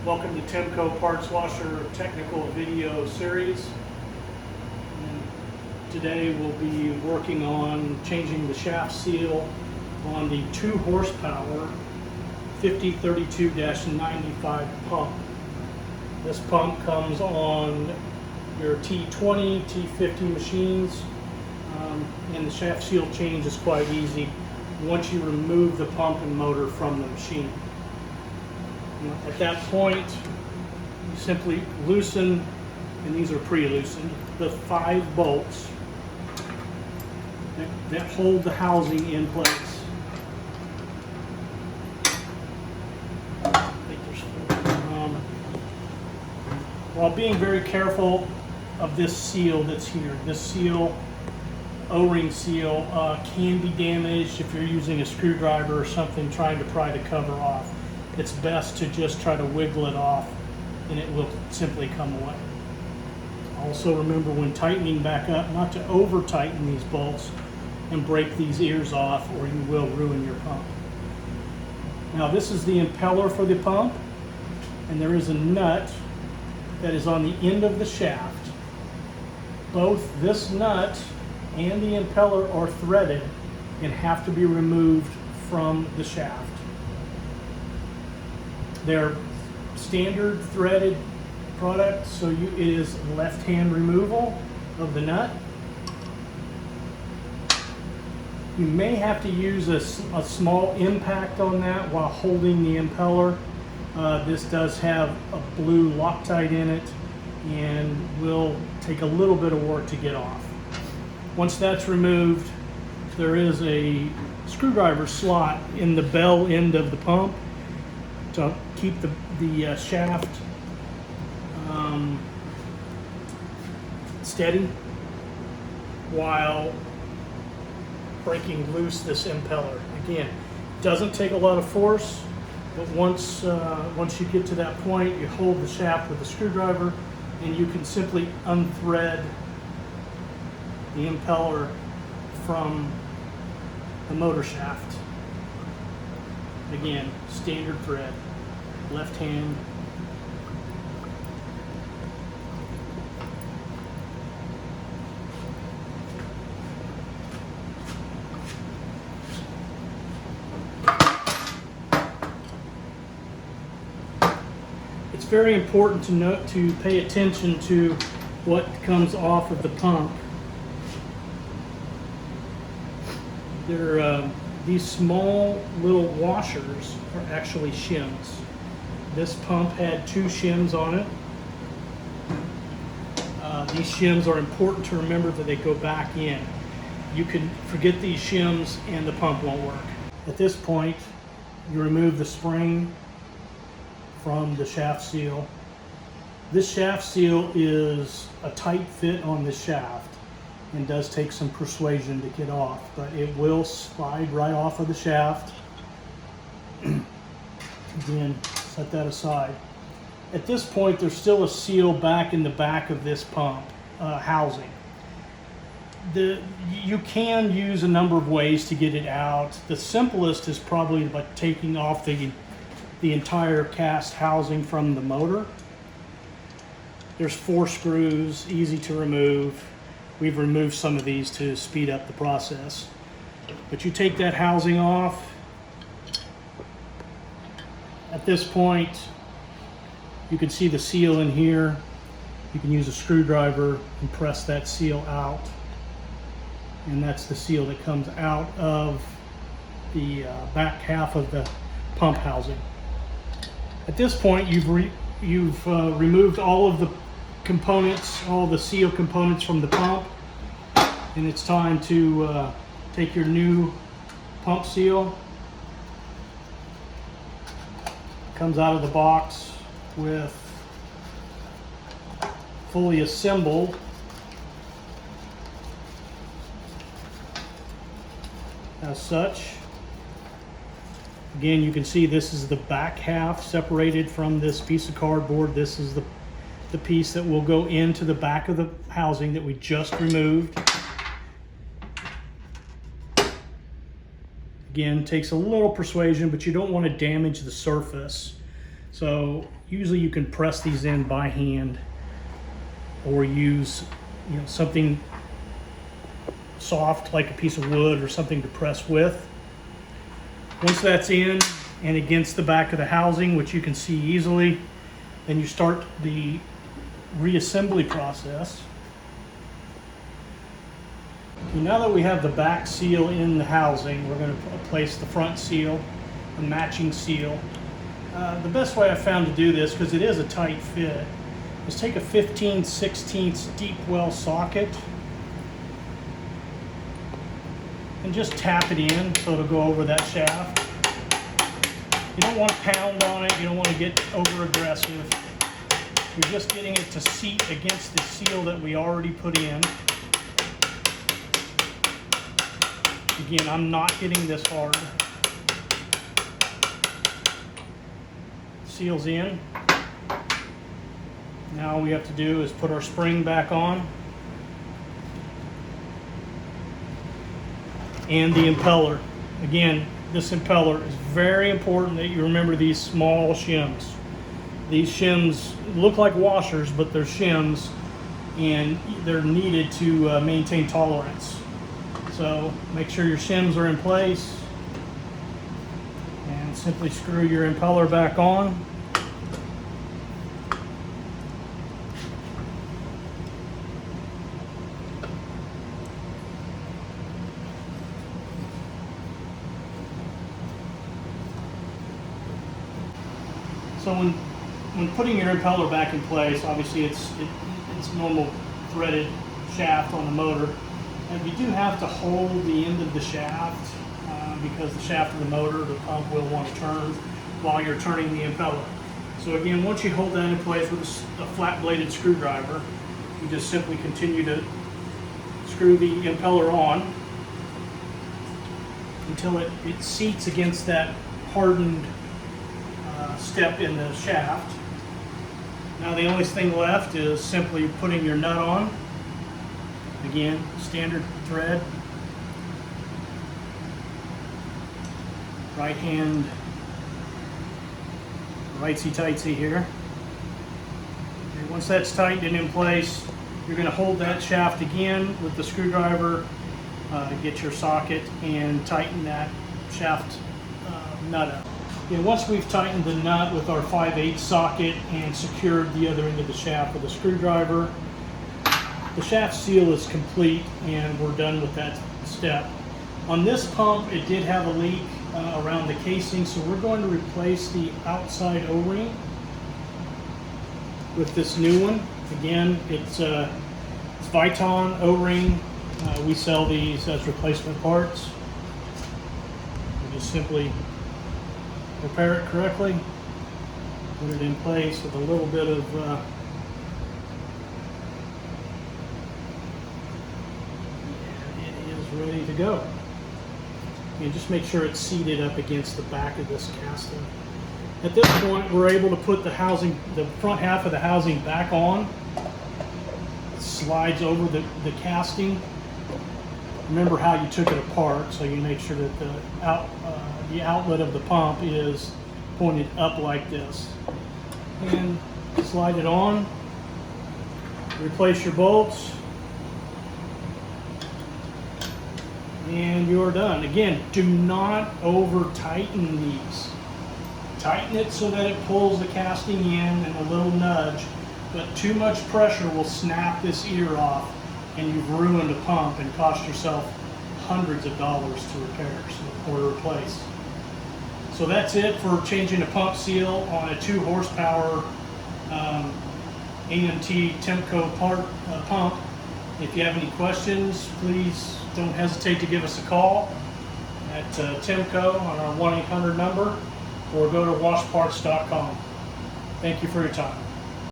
Welcome to Timco Parts Washer Technical Video Series. And today we'll be working on changing the shaft seal on the 2 horsepower 5032-95 pump. This pump comes on your T20-T50 machines, and the shaft seal change is quite easy once you remove the pump and motor from the machine. At that point, you simply loosen, and these are pre-loosened, the 5 bolts that hold the housing in place. While being very careful of this seal that's here. This seal, O-ring seal, can be damaged if you're using a screwdriver or something trying to pry the cover off. It's best to just try to wiggle it off and it will simply come away. Also remember, when tightening back up, not to over tighten these bolts and break these ears off, or you will ruin your pump. Now this is the impeller for the pump, and there is a nut that is on the end of the shaft. Both this nut and the impeller are threaded and have to be removed from the shaft. They're standard threaded product, so it is left-hand removal of the nut. You may have to use a small impact on that while holding the impeller. This does have a blue Loctite in it and will take a little bit of work to get off. Once that's removed, there is a screwdriver slot in the bell end of the pump to keep the shaft steady while breaking loose this impeller. Again, it doesn't take a lot of force, but once you get to that point, you hold the shaft with a screwdriver and you can simply unthread the impeller from the motor shaft. Again, standard thread, left hand. It's very important to pay attention to what comes off of the pump. These small little washers are actually shims. This pump had 2 shims on it. These shims are important to remember that they go back in. You can forget these shims and the pump won't work. At this point, you remove the spring from the shaft seal. This shaft seal is a tight fit on the shaft and does take some persuasion to get off, but it will slide right off of the shaft. Again, set that aside. At this point, there's still a seal back in the back of this pump housing. You can use a number of ways to get it out. The simplest is probably by taking off the entire cast housing from the motor. There's 4 screws, easy to remove. We've removed some of these to speed up the process. But you take that housing off. At this point, you can see the seal in here. You can use a screwdriver and press that seal out. And that's the seal that comes out of the back half of the pump housing. At this point, you've removed all of the components, all the seal components from the pump, and it's time to take your new pump seal. Comes out of the box with fully assembled as such. Again, you can see this is the back half separated from this piece of cardboard. This is the piece that will go into the back of the housing that we just removed. Again, takes a little persuasion, but you don't want to damage the surface. So usually you can press these in by hand or use something soft like a piece of wood or something to press with. Once that's in and against the back of the housing, which you can see easily, then you start the reassembly process. Okay, now that we have the back seal in the housing, we're going to place the front seal, the matching seal. The best way I found to do this, because it is a tight fit, is take a 15/16 deep well socket and just tap it in so it'll go over that shaft. You don't want to pound on it, you don't want to get over aggressive. You're just getting it to seat against the seal that we already put in. Again, I'm not hitting this hard. Seal's in. Now all we have to do is put our spring back on. And the impeller. Again, this impeller is very important that you remember these small shims. These shims look like washers, but they're shims, and they're needed to maintain tolerance. So make sure your shims are in place, and simply screw your impeller back on. So when putting your impeller back in place, obviously it's a normal threaded shaft on the motor, and you do have to hold the end of the shaft because the shaft of the motor, the pump, will want to turn while you're turning the impeller. So again, once you hold that in place with a flat-bladed screwdriver, you just simply continue to screw the impeller on until it seats against that hardened step in the shaft. Now the only thing left is simply putting your nut on. Again, standard thread. Right hand, rightsy-tightsy here. And once that's tightened in place, you're going to hold that shaft again with the screwdriver, get your socket, and tighten that shaft nut up. And once we've tightened the nut with our 5/8 socket and secured the other end of the shaft with a screwdriver, the shaft seal is complete and we're done with that step. On this pump, it did have a leak around the casing, so we're going to replace the outside O-ring with this new one. Again, it's Viton O-ring. We sell these as replacement parts. We just simply repair it correctly, put it in place with a little bit of and it is ready to go. And just make sure it's seated up against the back of this casting. At this point, we're able to put the housing, the front half of the housing back on. It slides over the casting. Remember how you took it apart, so you make sure that the outlet of the pump is pointed up like this. And slide it on, replace your bolts, and you're done. Again, do not over tighten these. Tighten it so that it pulls the casting in and a little nudge, but too much pressure will snap this ear off and you've ruined a pump and cost yourself hundreds of dollars to repair or to replace. So that's it for changing a pump seal on a 2 horsepower AMT Temco pump. If you have any questions, please don't hesitate to give us a call at Temco on our 1-800 number, or go to washparts.com. Thank you for your time.